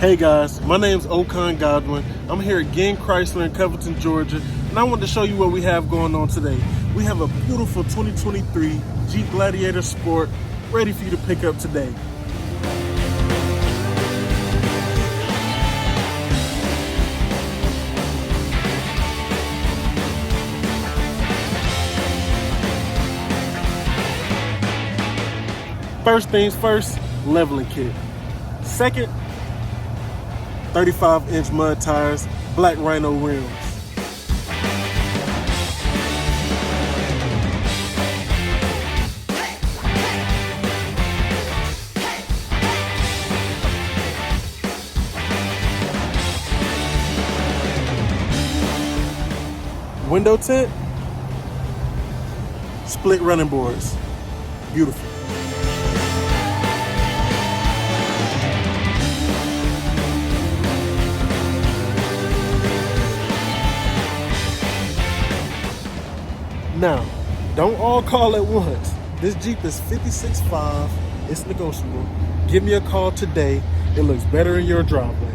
Hey guys, my name's Okon Godwin. I'm here at Ginn Chrysler in Covington, Georgia, and I wanted to show you what we have going on today. We have a beautiful 2023 Jeep Gladiator Sport ready for you to pick up today. First things first, leveling kit. Second, 35-inch mud tires, black Rhino rims. Window tint, split running boards. Beautiful. Now, don't all call at once. This Jeep is 56.5. It's negotiable. Give me a call today. It looks better in your driveway.